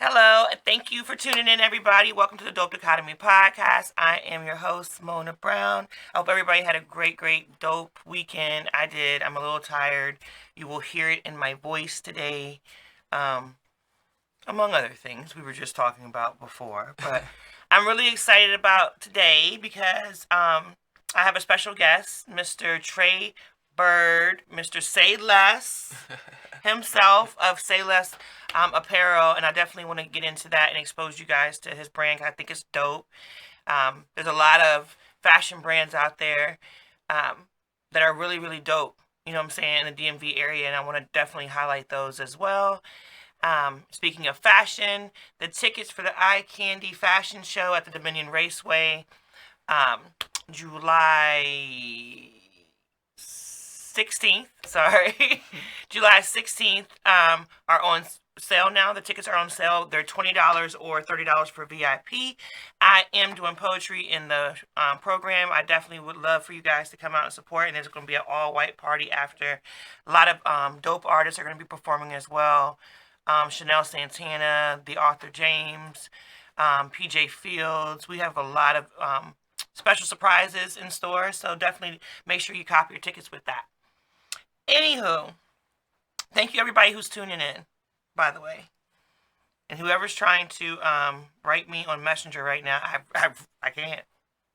Hello, and thank you for tuning in, everybody. Welcome to the Dope Dichotomy Podcast. I am your host, Mona Brown. I hope everybody had a great, dope weekend. I did. I'm a little tired. You will hear it in my voice today, um, among other things we were just talking about before. But I'm really excited about today because I have a special guest, Mr. Trey Byrd, Mr. Say Less himself of Say Less Apparel, and I definitely want to get into that and expose you guys to his brand. I think it's dope. There's a lot of fashion brands out there that are really dope. You know what I'm saying, in the DMV area, and I want to definitely highlight those as well. Speaking of fashion, the tickets for the Eye Candy Fashion Show at the Dominion Raceway, um, July 16th, sorry, July 16th, are on sale now. The tickets are on sale. They're $20 or $30 for VIP. I am doing poetry in the program. I definitely would love for you guys to come out and support, and there's going to be an all-white party after. A lot of dope artists are going to be performing as well. Chanel Santana, the author James, PJ Fields. We have a lot of special surprises in store, so definitely make sure you copy your tickets with that. Anywho, thank you everybody who's tuning in, by the way. And whoever's trying to write me on Messenger right now, I can't.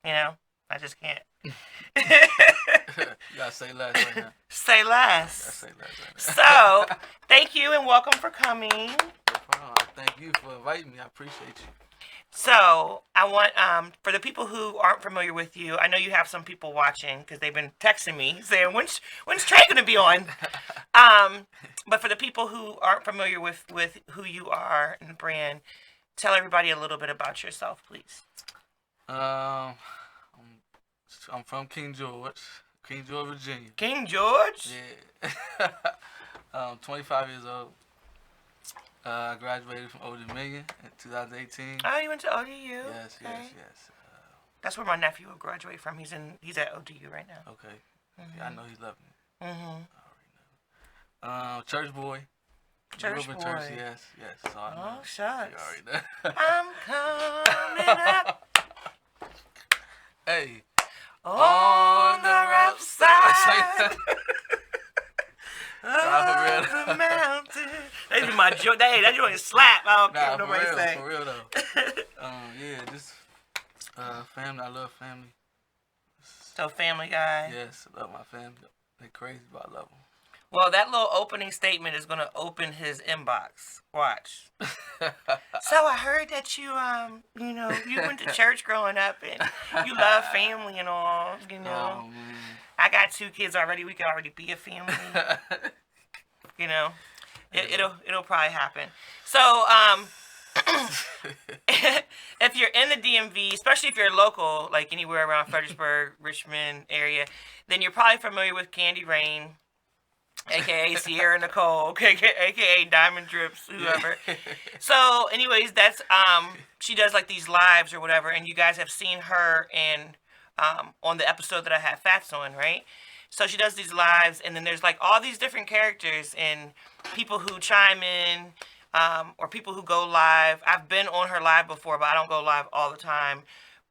You know, I just can't. You gotta say less right now. Say less. Say less right now. So, thank you and welcome for coming. No problem. Thank you for inviting me. I appreciate you. So, I want, for the people who aren't familiar with you, I know you have some people watching because they've been texting me saying, when's Trey going to be on? But for the people who aren't familiar with who you are and the brand, tell everybody a little bit about yourself, please. I'm from King George, Virginia. King George? Yeah. 25 years old. I graduated from Old Dominion in 2018. Oh, you went to ODU? Yes, okay. yes. That's where my nephew will graduate from. He's at ODU right now. Okay. Mm-hmm. Yeah, I know he's loving it. Mm-hmm. I already know. Church boy. Church boy. Church, yes. So I know. Oh, shucks. You already know. I'm coming up. Hey. On the rough side. Nah, the mountain. That'd be my joke. That joint is slap. I don't care what nobody say. For real though. Yeah, just family. I love family. So Family Guy. Yes, I love my family. They're crazy, but I love them. Well, that little opening statement is gonna open his inbox. Watch. So I heard that you you went to church growing up and you love family and all. You know. Oh man. I got 2 kids already. We can already be a family. You know, it'll probably happen. So, if you're in the DMV, especially if you're local, like anywhere around Fredericksburg, Richmond area, then you're probably familiar with Candy Rain, aka Sierra Nicole, aka Diamond Drips, whoever. So, anyways, that's she does like these lives or whatever, and you guys have seen her in on the episode that I had Fats on, right? So she does these lives, and then there's like all these different characters and people who chime in, or people who go live. I've been on her live before, but I don't go live all the time.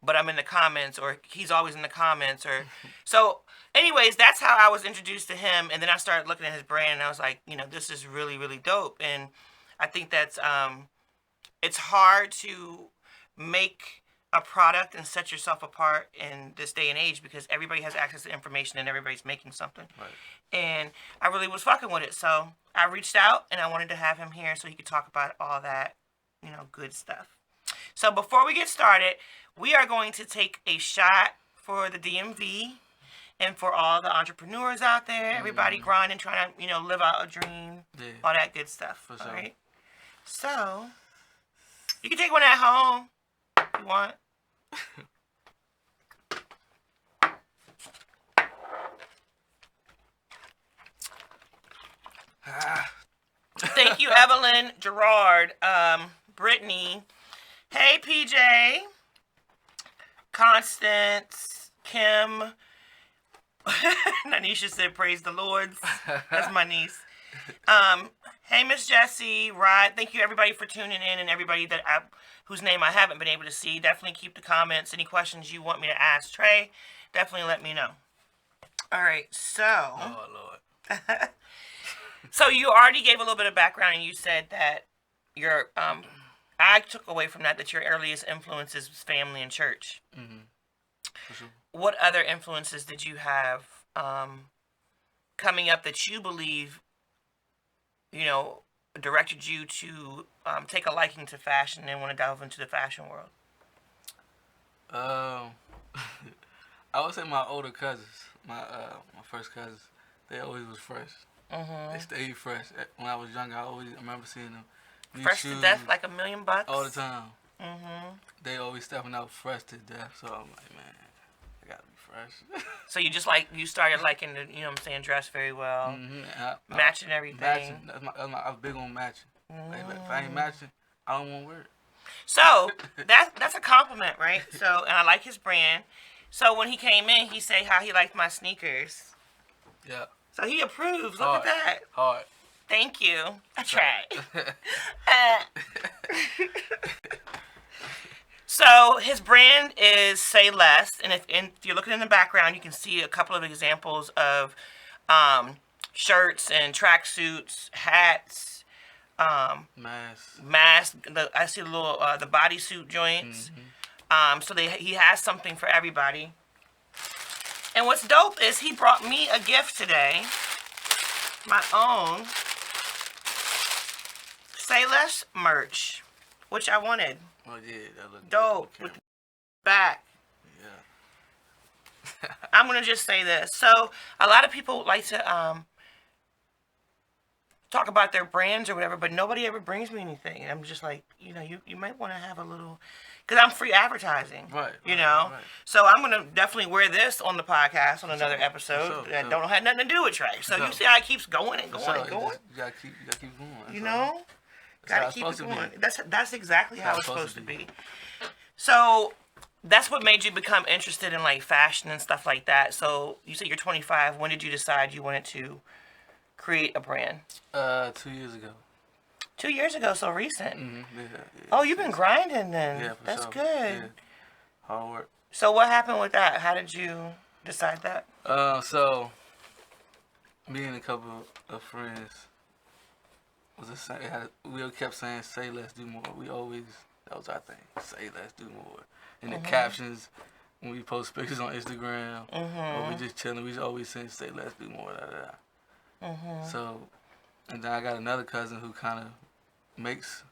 But I'm in the comments, or he's always in the comments, or so. Anyways, that's how I was introduced to him, and then I started looking at his brand, and I was like, this is really dope, and I think that's it's hard to make a product and set yourself apart in this day and age because everybody has access to information and everybody's making something. Right. And I really was fucking with it. So I reached out and I wanted to have him here so he could talk about all that, good stuff. So before we get started, we are going to take a shot for the DMV and for all the entrepreneurs out there, everybody grinding, trying to, live out a dream, all that good stuff. For sure. All right. So you can take one at home if you want. Thank you, Evelyn, Gerard, Brittany. Hey, PJ, Constance, Kim. Nanisha said, praise the Lord. That's my niece. Hey, Miss Jessie, Rod. Thank you, everybody, for tuning in, and everybody whose name I haven't been able to see. Definitely keep the comments. Any questions you want me to ask Trey, definitely let me know. All right, so. Oh, Lord. So you already gave a little bit of background, and you said that your I took away from that your earliest influences was family and church. Mm-hmm. For sure. What other influences did you have coming up that you believe, directed you to take a liking to fashion and want to delve into the fashion world? I would say my older cousins, my first cousins, they always was fresh. Mm-hmm. They stayed fresh. When I was younger, I remember seeing them. Fresh shoes to death, like $1,000,000? all the time. Mm-hmm. They always stepping out fresh to death. So I'm like, man, I gotta be fresh. So you started liking the, dress very well, Mm-hmm. matching everything. Matching. I'm big on matching. Like, if I ain't matching, I don't want to wear it. So that's a compliment, right? So, and I like his brand. So when he came in, he said how he liked my sneakers. Yeah. So he approves. Look Hard. at that. Hard. Thank you. I tried. So his brand is Say Less, and if you're looking in the background, you can see a couple of examples of shirts and tracksuits, hats, mask. I see the little the bodysuit joints. Mm-hmm. So he has something for everybody. And what's dope is he brought me a gift today, my own Say Less merch, which I wanted. Oh yeah, that looked dope with the back. Yeah. I'm gonna just say this. So a lot of people like to talk about their brands or whatever, but nobody ever brings me anything. And I'm just like, you might want to have a little, because I'm free advertising. Right. Right. So I'm gonna definitely wear this on the podcast on another episode that don't have nothing to do with Trey. So you see how it keeps going and going and going. You gotta keep going. Gotta keep it going. That's exactly how it's supposed to be. So that's what made you become interested in like fashion and stuff like that. So you said you're 25. When did you decide you wanted to create a brand? 2 years ago. 2 years ago, so recent. Mm-hmm. Yeah. Oh, you've been grinding then. Yeah, for that's sure. good. Yeah. Hard work. So what happened with that? How did you decide that? So me and a couple of friends we kept saying, say less, do more. That was our thing. Say less, do more. In the captions, when we post pictures on Instagram, or we just chilling, we always saying, say less, do more, So, and then I got another cousin who kind of makes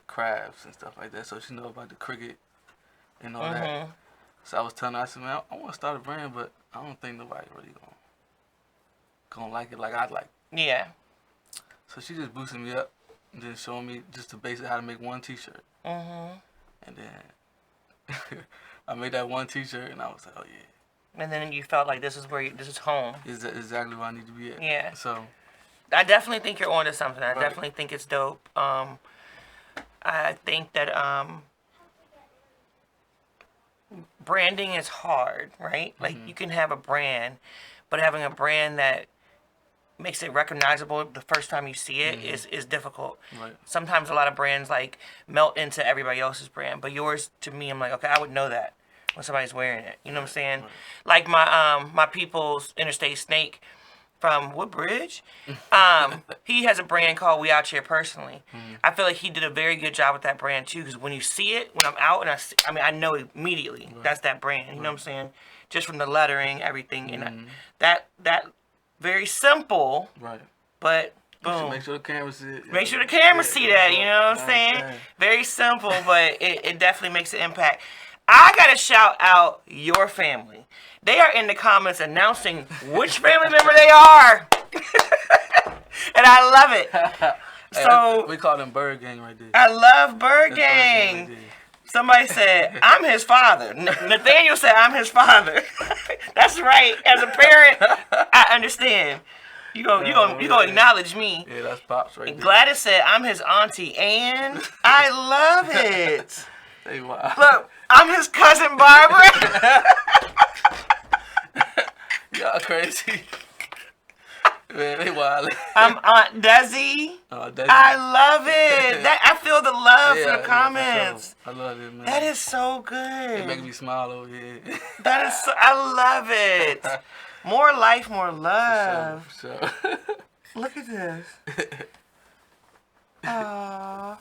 crafts and stuff like that, so she know about the cricket and all that. So I was telling her, I said, man, I want to start a brand, but I don't think nobody really gonna like it like I'd like. Yeah. So she just boosted me up and then showing me just the basic how to make one t-shirt. And then I made that one t-shirt and I was like, oh yeah. And then you felt like this is home. Is exactly where I need to be at. Yeah. So I definitely think you're onto something. I definitely think it's dope. I think that branding is hard, right? Like you can have a brand, but having a brand that makes it recognizable the first time you see it is difficult. Right. Sometimes a lot of brands like melt into everybody else's brand, but yours, to me, I'm like, okay, I would know that when somebody's wearing it. You know what I'm saying? Like my people's Interstate Snake from Woodbridge, he has a brand called We Out Here Personally. I feel like he did a very good job with that brand too, because when you see it, when I'm out and I know immediately that's that brand. You know what I'm saying? Just from the lettering, everything, and that very simple, right. But boom. Make sure the camera see it. Make sure the camera see that, you know what I'm saying? Very simple, but it definitely makes an impact. I gotta shout out your family. They are in the comments announcing which family member they are. And I love it. So we call them Byrd Gang right there. I love Byrd Gang. Right. Somebody said, I'm his father. Nathaniel said, I'm his father. That's right. As a parent, I understand. You gonna acknowledge me. Yeah, that's Pops right there. Gladys said, I'm his auntie, and I love it. Hey, wow. Look, I'm his cousin Barbara. Y'all crazy. Man, they wild. I'm Aunt Desi. Oh, that's I love it. I feel the love from the for comments. sure. I love it, man. That is so It good. make me smile over here. That is I love it. More life, more love. For sure. Look at this. Aww.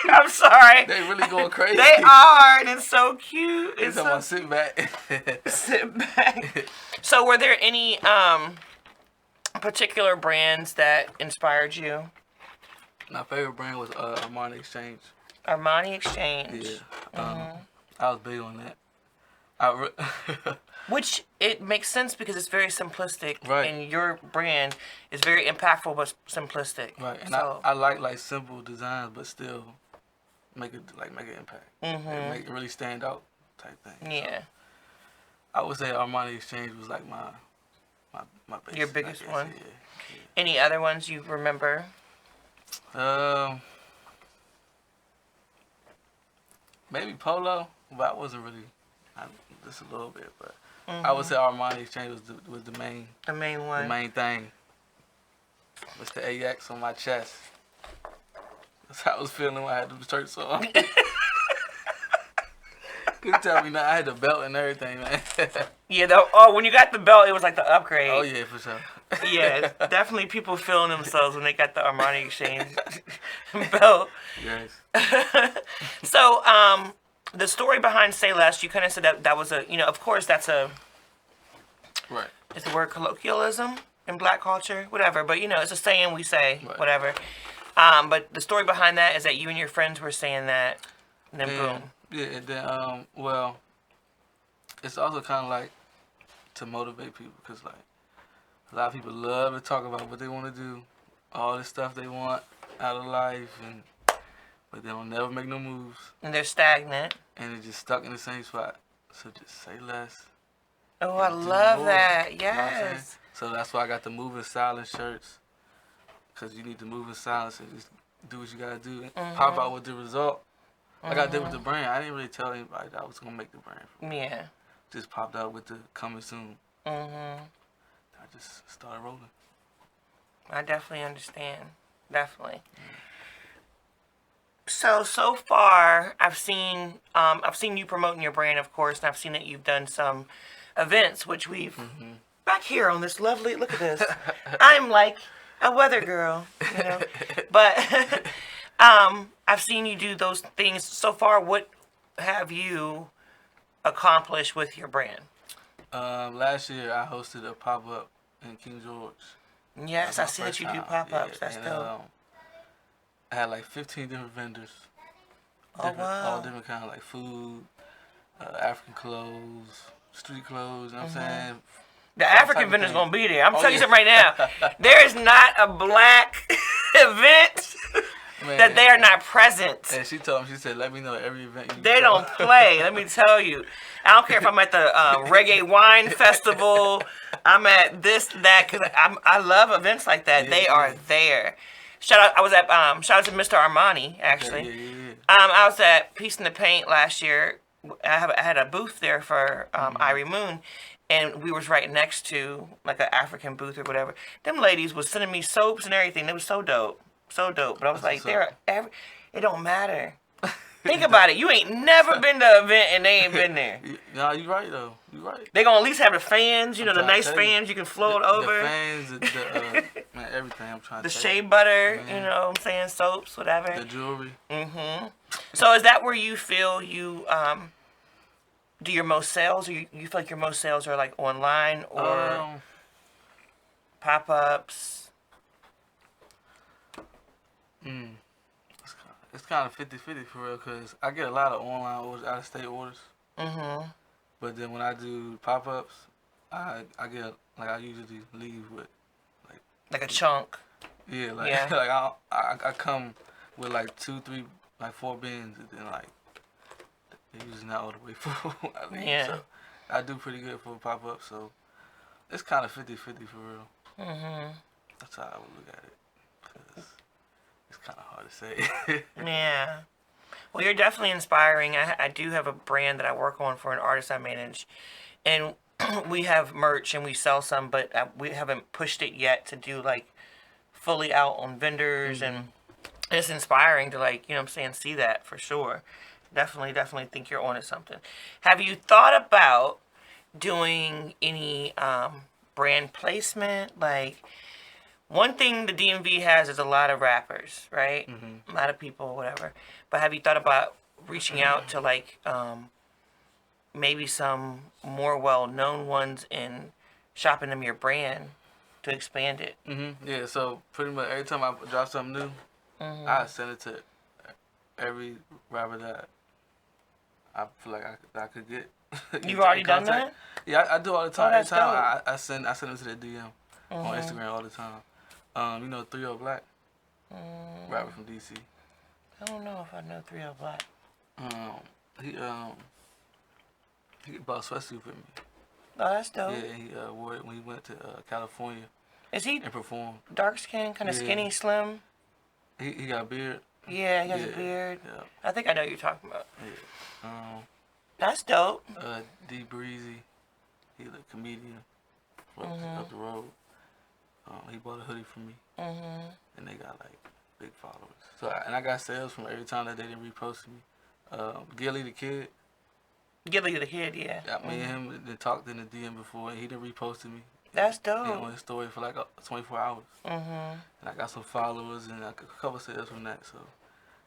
I'm sorry. They really going crazy. They are, and it's so cute. It's so sit back. sit back. So, were there any particular brands that inspired you? My favorite brand was Armani Exchange. Armani Exchange. Yeah. I was big on that. Which it makes sense because it's very simplistic, Right. and your brand is very impactful but simplistic. Right, and so, I like simple designs, but still make it impact. And make it really stand out type thing. yeah, So I would say Armani Exchange was like my base, your biggest I guess, one. Yeah. Any other ones you remember? Maybe Polo, but I wasn't really. Just a little bit, but I would say Armani Exchange was the main The main one. the main thing. It's the AX on my chest. That's how I was feeling when I had the shirts on. Couldn't tell me nothing. I had the belt and everything, man. Yeah. When you got the belt, it was like the upgrade. Oh yeah, for sure. Yeah, definitely people feeling themselves when they got the Armani Exchange belt. Yes. So, the story behind Say Less, you kind of said that was of course that's Right. it's the word colloquialism in black culture, whatever, but it's a saying we say, Right. whatever. But the story behind that is that you and your friends were saying that, and then boom. Yeah, and then well, it's also kind of like to motivate people because like a lot of people love to talk about what they want to do, all the stuff they want out of life, but they don't never make no moves. And they're stagnant. And they're just stuck in the same spot. So just say less. Oh, I Do love more. that. You know what I'm saying? Yes. So that's why I got the moving silence shirts. Because you need to move in silence and just do what you got to do. And pop out with the result. Like I did with the brand. I didn't really tell anybody that I was going to make the brand. Yeah. Just popped out with the coming soon. I just started rolling. I definitely understand. Definitely. So far, I've seen you promoting your brand, of course, and I've seen that you've done some events, which we've back here on this lovely. Look at this. I'm like a weather girl, But I've seen you do those things so far. What have you accomplished with your brand? Last year, I hosted a pop-up in King George. Yes, I That was see my that you first do time. pop-ups. Yeah, That's and, dope. I had like 15 different vendors. Oh, wow. All different kind of like food, African clothes, street clothes, you know what I'm saying? The type African of vendor's thing. gonna be there. I'm Oh, telling you yeah. something right now. There is not a black event Man, that they are not present. And she told me, she said, let me know every event you They go." don't play. Let me tell you. I don't care if I'm at the reggae wine festival. I'm at this, that, because I love events like that. Yeah, They yeah. are there. Shout out! I was at shout out to Mr. Armani actually. Yeah. I was at Peace in the Paint last year. I had a booth there for Irie Moon, and we was right next to like an African booth or whatever. Them ladies was sending me soaps and everything. It was so dope, so dope. But I was like, what's up. it don't matter. Think about it. You ain't never been to an event and they ain't been there. No, you right though. You right. They gonna at least have the fans, the trying to nice tell you. fans you can float The over. fans, man, everything I'm trying The to tell shea you. butter, Man. what I'm saying, soaps, whatever. The jewelry. So is that where you feel you do your most sales, or you feel like your most sales are like online or pop-ups? It's kind of 50-50 for real, because I get a lot of online orders, out-of-state orders. But then when I do pop-ups, I get, like, I usually leave with, Like a chunk. yeah, like, Yeah. like I come with, like, 2, 3, like, 4 bins, and then, like, they're usually not all the way full. I mean, Yeah. So I do pretty good for a pop-up, so it's kind of 50-50 for real. That's how I would look at it, because it's kind of hard to say. Yeah. Well, you're definitely inspiring. I do have a brand that I work on for an artist I manage. And we have merch and we sell some, but we haven't pushed it yet to do like fully out on vendors, and it's inspiring to like, you know what I'm saying, see that for sure. Definitely think you're onto something. Have you thought about doing any brand placement? Like, one thing the DMV has is a lot of rappers, right? A lot of people, whatever. But have you thought about reaching out to like maybe some more well-known ones and shopping them your brand to expand it? Yeah, so pretty much every time I drop something new, I send it to every rapper that I feel like I could get. You've already done that? Yeah, I do all the time. Oh, Every that's time I send them to their DM on Instagram all the time. You know 3 Black, rapper from DC. I don't know if I know 3 Black. He bought a sweatsuit for me. Oh, that's dope. Yeah, he wore it when he went to California Is he and performed. dark skin, kind of skinny, slim? He got a beard. Yeah, he has a beard. Yeah. I think I know what you're talking about. Yeah. That's dope. D Breezy, he's a comedian up the road. He bought a hoodie for me, and they got like big followers. So I got sales from every time that they didn't repost me. Gilly the Kid. Gilly the Kid, yeah. Me and him done talked in the DM before, and he done reposted me. That's dope. On his story for like 24 hours. And I got some followers and a couple sales from that. So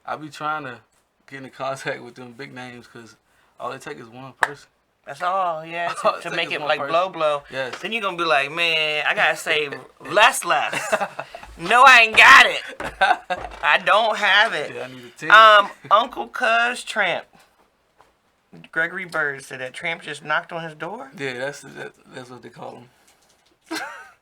I be trying to get in contact with them big names, because all it takes is one person. That's all, yeah, to make it like person. blow. Yes. Then you're going to be like, man, I got to save less. No, I ain't got it. I don't have it. Yeah, I need a team. Uncle Cuz Tramp. Gregory Byrd said that Tramp just knocked on his door? Yeah, that's what they call him.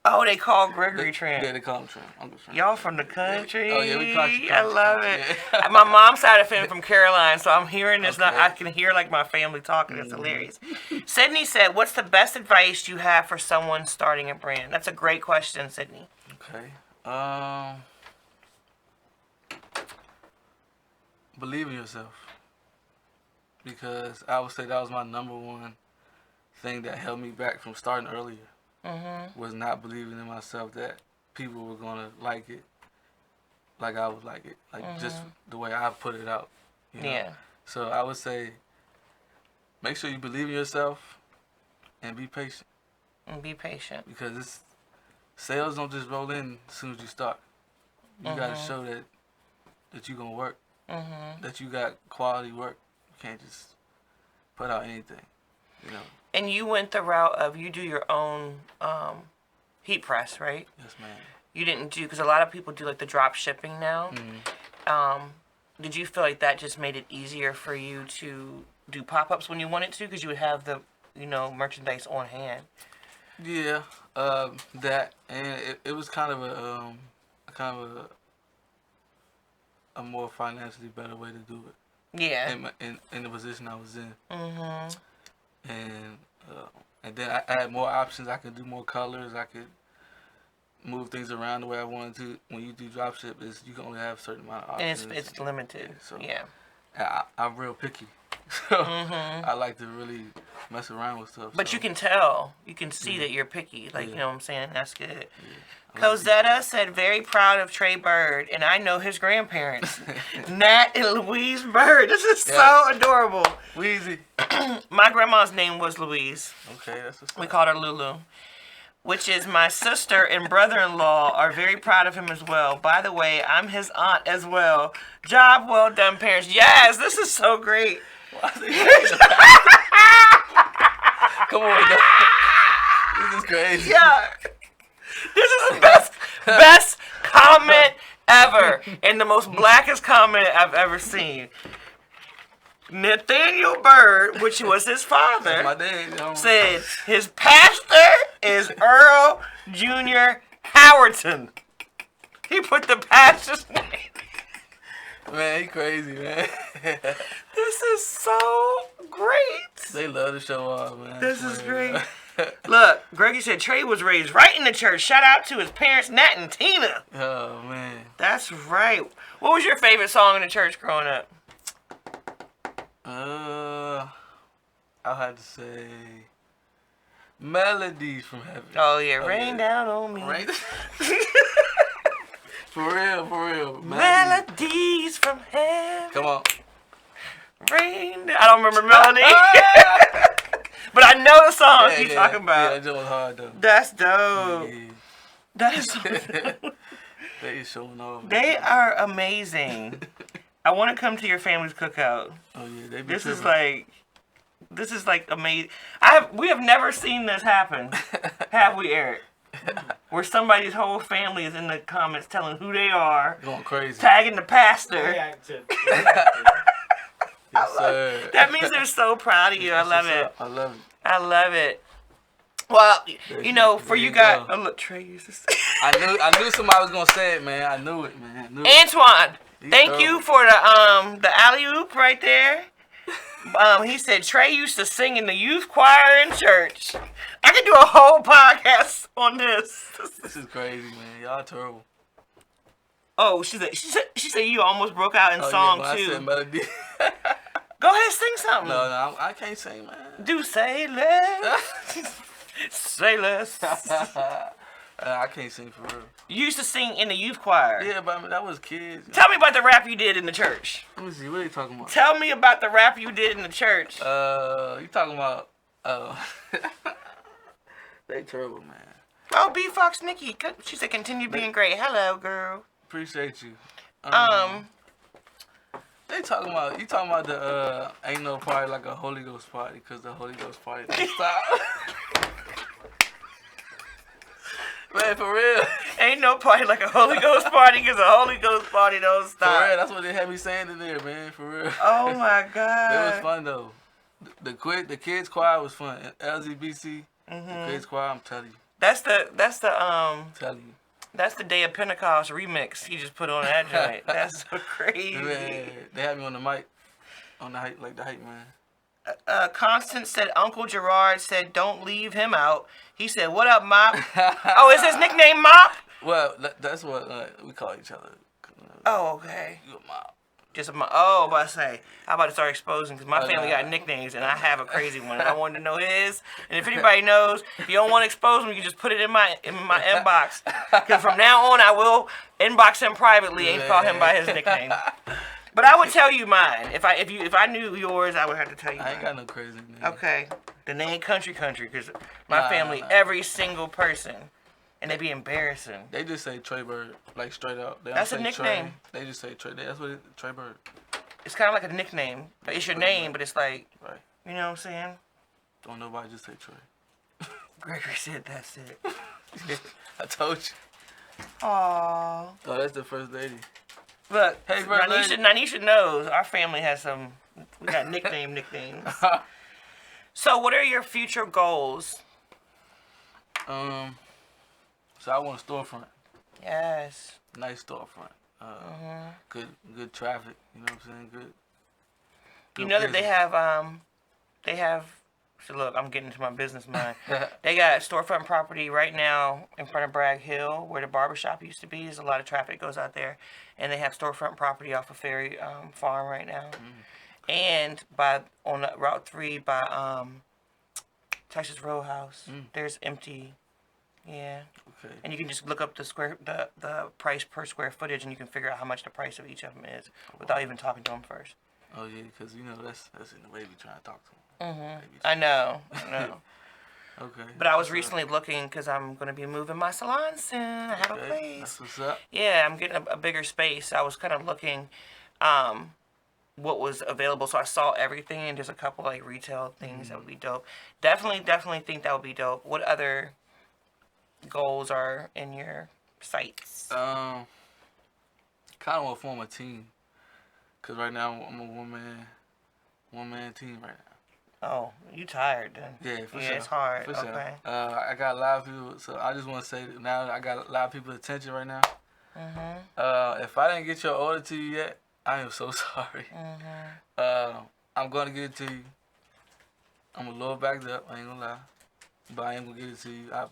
Oh, they call Gregory Tramp. Yeah, they call him Tramp. Uncle Tramp. Y'all from the country? Oh, yeah, we country. I love it. Yeah. My mom's side of family from Caroline, so I'm hearing this. Okay. I can hear like my family talking. It's hilarious. Sydney said, what's the best advice you have for someone starting a brand? That's a great question, Sydney. Okay. Believe in yourself. Because I would say that was my number one thing that held me back from starting earlier. Was not believing in myself that people were gonna like it like I would like it, like just the way I put it out. You know? Yeah. So I would say, make sure you believe in yourself and be patient. Because sales don't just roll in as soon as you start. You gotta show that you're gonna work, that you got quality work. You can't just put out anything, you know. And you went the route of you do your own heat press, right? Yes, ma'am. You didn't do, because a lot of people do like the drop shipping now. Did you feel like that just made it easier for you to do pop-ups when you wanted to, because you would have the, you know, merchandise on hand? Yeah, that, and it was kind of a more financially better way to do it. Yeah. In the position I was in. And then I had more options. I could do more colors. I could move things around the way I wanted to. When you do dropship, you can only have a certain amount of options. And it's limited. So yeah. I'm real picky. So I like to really mess around with stuff. But you can tell. You can see that you're picky. Like, you know what I'm saying? That's good. Cosetta said, very proud of Trey Byrd, and I know his grandparents, Nat and Louise Byrd. This is so adorable. Weezy. My grandma's name was Louise. Okay, that's what's up. We called her Lulu, which is my sister and brother-in-law are very proud of him as well. By the way, I'm his aunt as well. Job well done, parents. Yes, this is so great. Come on, though. This is crazy. Yeah. This is the best comment ever, and the most blackest comment I've ever seen. Nathaniel Byrd, which was his father, my dad, said his pastor is Earl Jr. Howerton. He put the pastor's name. Man, he crazy, man. This is so great. They love to show off, man. This is great. Look, Greggy said Trey was raised right in the church. Shout out to his parents, Nat and Tina. Oh, man. That's right. What was your favorite song in the church growing up? I'll have to say Melodies from heaven. Oh yeah, rain down on me. Rain. For real. Melodies from heaven. Come on. Rain. I don't remember melody. But I know the song you're talking about. Yeah, that was hard though. That's dope. Yeah. That is so dope. They is showing off. They are amazing. I want to come to your family's cookout. Oh yeah, they be This is tripping. like amazing. We have never seen this happen, have we, Eric? Where somebody's whole family is in the comments telling who they are, Going crazy. tagging the pastor. Reactive. Yes, sir. That means they're so proud of you. I love it. I love it. I love it. Well, you know, for There you you guys, go. oh, look, Trey used to say. I knew somebody was gonna say it, man. I knew it, man. I knew it. Antoine, He's thank dope. you for the alley oop right there. He said Trey used to sing in the youth choir in church. I could do a whole podcast on this. This is crazy, man. Y'all terrible. Oh, she said you almost broke out in Oh, song yeah, when too. I said melody. Go ahead, sing something. No, I can't sing, man. Do say less. Say less. I can't sing for real. You used to sing in the youth choir. Yeah, but I mean, that was kids. Tell me about the rap you did in the church. Let me see. What are you talking about? Tell me about the rap you did in the church. You talking about? They terrible, man. Oh, B Fox Nikki. She said continue being great. Hello, girl. Appreciate you. They talking about the ain't no party like a Holy Ghost party because the Holy Ghost party don't stop. Man, for real. Ain't no party like a Holy Ghost party because a Holy Ghost party don't For stop. real, that's what they had me saying in there, man. For real. Oh my God. It was fun though. The kids choir was fun. LGBC, the kids choir, I'm telling you. That's the Telling you. that's the Day of Pentecost remix he just put on that joint. That's so crazy. Man, they had me on the mic, on the hype, like the hype man. Constance said Uncle Gerard said don't leave him out. He said, "What up, Mop?" Oh, is his nickname Mop? Well, that's what we call each other. Oh, okay. You a mop. Just I'm about to say, I'm about to start exposing because my Oh, family nah. got nicknames and I have a crazy one. And I wanted to know his. And if anybody knows, if you don't want to expose him, you can just put it in my inbox. Because from now on, I will inbox him privately and call him by his nickname. But I would tell you mine. If I knew yours, I would have to tell you I mine. ain't got no crazy name. Okay. The name Country because my Nah, family, nah. every single person, and they be embarrassing. They just say Trey Byrd, like straight up. They don't That's a say nickname. Trey. They just say Trey. That's what Trey Byrd. It's kind of like a nickname. It's your name, but it's like, Right. you know what I'm saying? Don't nobody just say Trey. Gregory said that's it. I told you. Aww. Oh, that's the first lady. Look, Hey, bro, Nanisha knows our family has some. We got nicknames. So, what are your future goals? So I want a storefront. Yes. Nice storefront. Good traffic. You know what I'm saying? Good. You know that they have. So look, I'm getting into my business mind. They got storefront property right now in front of Bragg Hill, where the barbershop used to be. There's a lot of traffic goes out there, and they have storefront property off of Ferry Farm right now, and on Route 3 by Texas Roadhouse. There's empty. Yeah. Okay. And you can just look up the price per square footage, and you can figure out how much the price of each of them is without even talking to them first. Oh yeah, because you know that's in the way we trying to talk to them. I know. Okay. But I was recently looking because I'm going to be moving my salon soon. I have a Okay, place. that's what's up. Yeah, I'm getting a bigger space. I was kind of looking what was available. So I saw everything, and there's a couple like retail things that would be dope. Definitely think that would be dope. What other goals are in your sights? Kind of want to form a team. Cause right now I'm a one man team right now. Oh, you tired then? Yeah, for yeah, sure. it's hard. For Okay. sure. I got a lot of people, so I just want to say that now I got a lot of people's attention right now. If I didn't get your order to you yet, I am so sorry. I'm gonna get it to you. I'm a little backed up, I ain't gonna lie, but I am gonna get it to you. I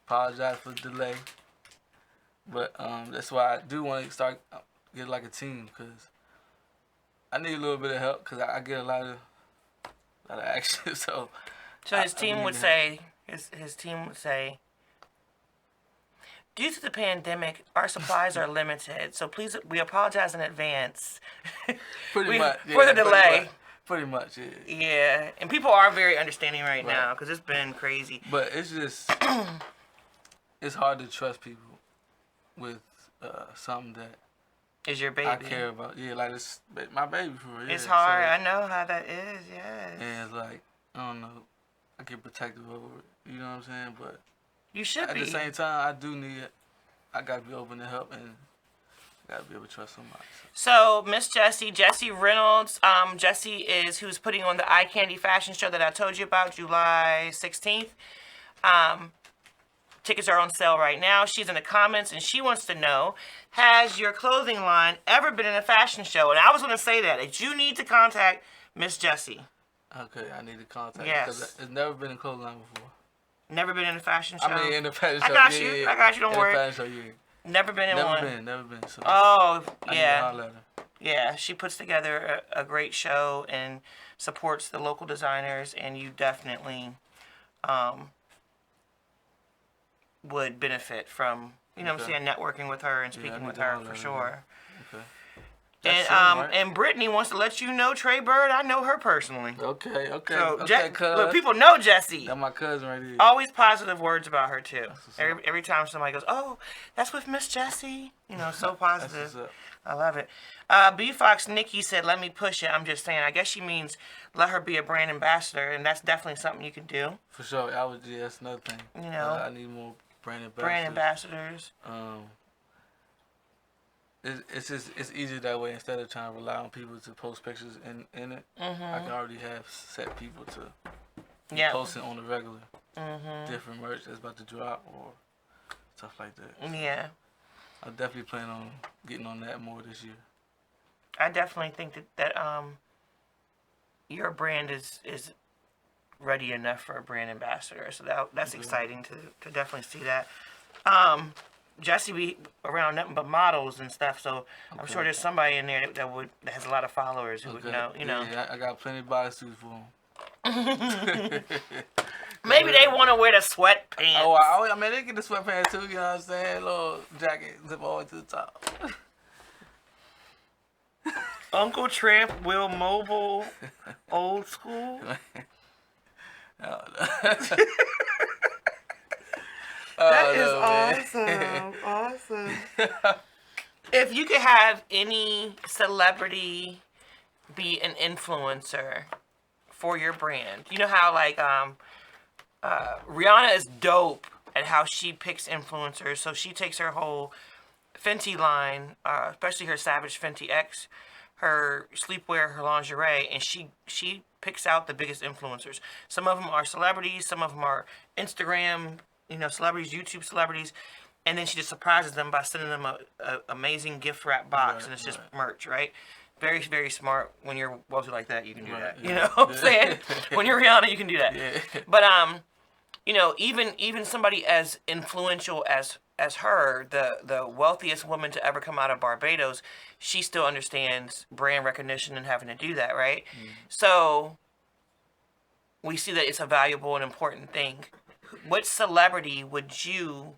apologize for the delay, but that's why I do want to start get like a team, cause I need a little bit of help, cause I get a lot of action. So So his team would say, his team would say, due to the pandemic, our supplies are limited, so please, we apologize in advance Pretty much. Yeah, for the delay. Pretty much, yeah. Yeah, and people are very understanding right now because it's been crazy. But it's just, it's hard to trust people with something that is your baby. I care about. Yeah, like it's my baby for real. It's hard. So, I know how that is. Yes. and it's like, I don't know, I get protective over it. You know what I'm saying? But you should at be. the same time, I do need it. I gotta be open to help and gotta be able to trust somebody. So Miss Jessie Reynolds, Jessie is who's putting on the Eye Candy fashion show that I told you about, July 16th. Tickets are on sale right now. She's in the comments and she wants to know, has your clothing line ever been in a fashion show? And I was going to say that you need to contact Miss Jessie. Okay, I need to contact yes. because it's never been in a clothing line before. Never been in a fashion show? I mean, in the fashion show. I got you. I got you. Don't worry. In the fashion show, yeah. Never been in one. Never been. So oh, I yeah. Yeah, she puts together a great show and supports the local designers, and you definitely would benefit from, you know what I'm saying, networking with her and speaking with her for sure. Okay. And Brittany wants to let you know Trey Byrd. I know her personally. Okay. So okay, look, people know Jessie. That's my cousin right here. Always positive words about her too. Every time somebody goes, "Oh, that's with Miss Jessie," you know, so positive. I love it. B Fox Nikki said, "Let me push it." I'm just saying. I guess she means let her be a brand ambassador, and that's definitely something you can do. For sure, that's another thing. You know, I need more brand ambassadors. Brand ambassadors. It's easier that way instead of trying to rely on people to post pictures in it. Mm-hmm. I can already have set people to posting on the regular. Mm-hmm. Different merch that's about to drop or stuff like that. Yeah. I definitely plan on getting on that more this year. I definitely think that your brand is ready enough for a brand ambassador. So that's exciting to definitely see that. Jessie be around nothing but models and stuff, so I'm sure there's somebody in there that has a lot of followers who would know, you know. Yeah, I got plenty of bodysuits for them. Maybe they want to wear the sweatpants. Oh, I mean, they get the sweatpants too, you know what I'm saying? Little jacket, zip all the way to the top. Uncle Tramp, Will Mobile, old school. That is awesome. Awesome. If you could have any celebrity be an influencer for your brand, you know how like Rihanna is dope at how she picks influencers. So she takes her whole Fenty line, especially her Savage Fenty X, her sleepwear, her lingerie, and she picks out the biggest influencers. Some of them are celebrities, some of them are Instagram, celebrities, YouTube celebrities, and then she just surprises them by sending them a amazing gift wrap box, and it's just merch, right? Very, very smart. When you're wealthy like that, you can do that. You know what I'm saying? When you're Rihanna, you can do that. Yeah. But even somebody as influential as her, the wealthiest woman to ever come out of Barbados, she still understands brand recognition and having to do that, right? So we see that it's a valuable and important thing. What celebrity would you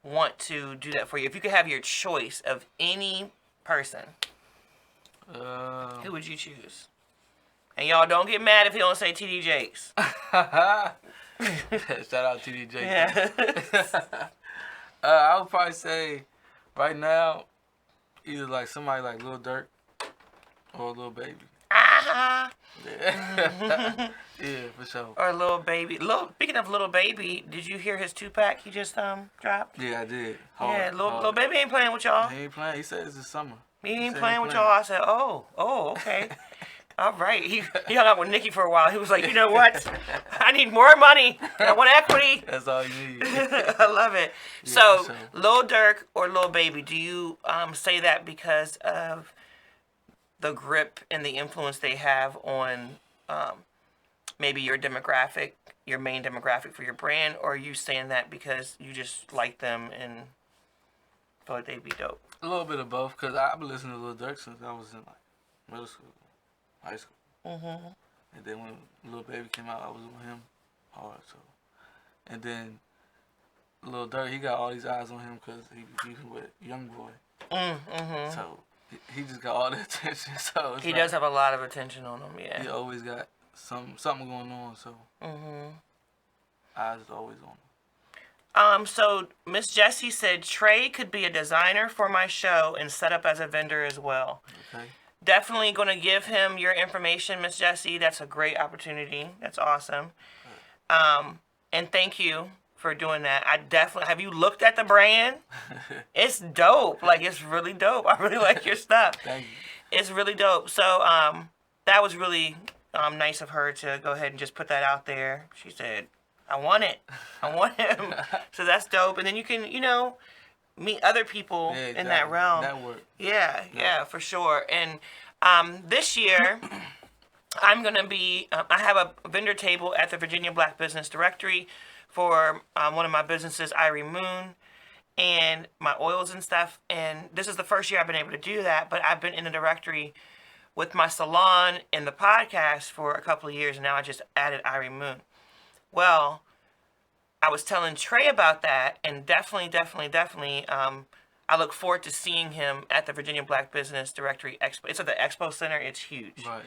want to do that for you? If you could have your choice of any person, who would you choose? And y'all don't get mad if you don't say TD Jakes. Shout out TD Jakes. Yeah. I would probably say right now, either like somebody like Lil Durk or Lil Baby. Ah. Yeah. Yeah, for sure. Or Lil Baby. Speaking of Lil Baby, did you hear his 2-pack he just dropped? Yeah, I did. Lil Baby ain't playing with y'all. He ain't playing. He said it's the summer. He ain't playing with y'all. I said, oh, okay. All right. He hung out with Nicki for a while. He was like, you know what? I need more money. I want equity. That's all you need. I love it. Yeah, so, sure. Lil Durk or Lil Baby, do you say that because of the grip and the influence they have on maybe your demographic, your main demographic for your brand, or are you saying that because you just like them and feel like they'd be dope? A little bit of both, because I've been listening to Lil Durk since I was in like middle school, high school. And then when Lil Baby came out, I was with him hard. So, And then Lil Durk, he got all these eyes on him because he was beefing with Young Boy. So he just got all the attention. So it's he does have a lot of attention on him. Yeah. He always got something going on. So eyes is always on him. So Miss Jessie said Trey could be a designer for my show and set up as a vendor as well. Okay. Definitely going to give him your information, Miss Jessie. That's a great opportunity. That's awesome. And thank you for doing that. I definitely have you looked at the brand? It's dope. Like, it's really dope. I really like your stuff. Thank you. It's really dope. So that was really nice of her to go ahead and just put that out there. She said, I want it. I want him. So that's dope. And then you can, meet other people in that realm. Network. Yeah, for sure. And this year, I'm going to be, I have a vendor table at the Virginia Black Business Directory for one of my businesses, Irie Moon, and my oils and stuff. And this is the first year I've been able to do that, but I've been in the directory with my salon and the podcast for a couple of years, and now I just added Irie Moon. Well, I was telling Trey about that, and definitely, I look forward to seeing him at the Virginia Black Business Directory Expo. It's at the Expo Center. It's huge. Right,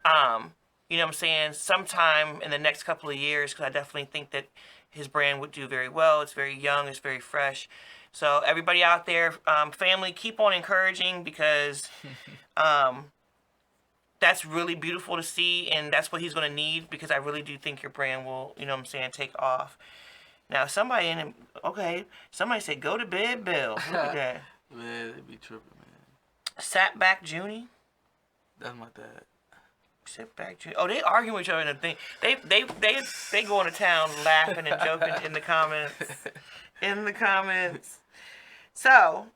yeah. You know what I'm saying? Sometime in the next couple of years, because I definitely think that his brand would do very well. It's very young. It's very fresh. So everybody out there, family, keep on encouraging because that's really beautiful to see, and that's what he's going to need because I really do think your brand will, take off. Now, somebody said, go to bed, Bill. Look at that. Man, they be tripping, man. Sat back, Junie. That's my dad. Sit back, Junie. Oh, they arguing with each other in the thing. They go into town laughing and joking in the comments. In the comments. So,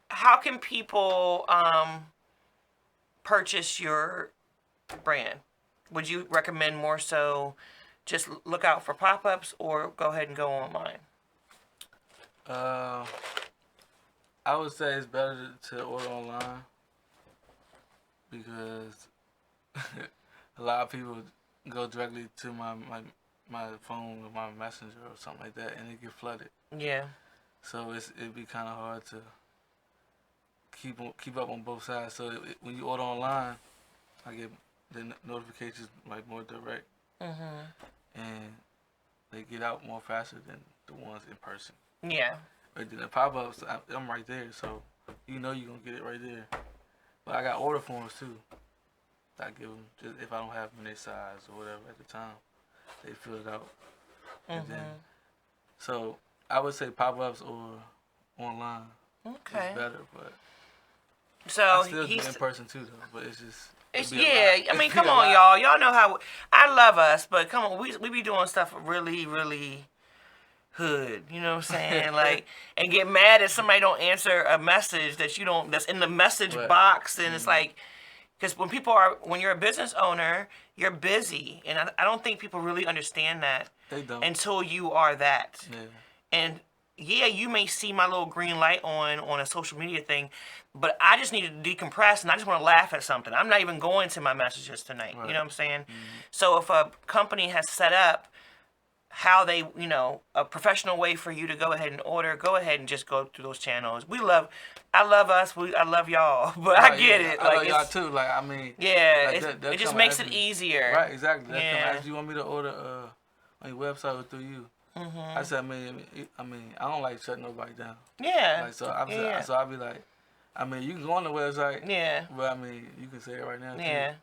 how can people purchase your brand? Would you recommend more so just look out for pop-ups or go ahead and go online? I would say it's better to order online because a lot of people go directly to my phone or my messenger or something like that, and it get flooded. Yeah. So it'd be kind of hard to keep up on both sides. So when you order online, I get the notifications like more direct, and they get out more faster than the ones in person. Yeah. But then the pop-ups, I'm right there, so you're gonna get it right there. But I got order forms too. I give them just if I don't have them in their size or whatever at the time, they fill it out. And then, so I would say pop-ups or online. Okay. Is better, but so I still do in person too though. But it's just. I mean, come on, y'all. Y'all know how I love us, but come on, we be doing stuff really, really hood. You know what I'm saying? Like, and get mad if somebody don't answer a message that's in the message box, and it's like, because when you're a business owner, you're busy, and I don't think people really understand that. They don't until you are that. Yeah. And yeah, you may see my little green light on a social media thing, but I just need to decompress and I just want to laugh at something. I'm not even going to my messages tonight. Right. You know what I'm saying? So if a company has set up how they, a professional way for you to go ahead and order, go ahead and just go through those channels. I love us. I love y'all, but I get it. I love y'all too. Like, I mean, yeah, it just makes it easier. Right, exactly. They'll come ask you want me to order on your website or through you. I said, I don't like shutting nobody down. Yeah. Like, so I'll be like, you can go on the website. Yeah. But you can say it right now too. Yeah.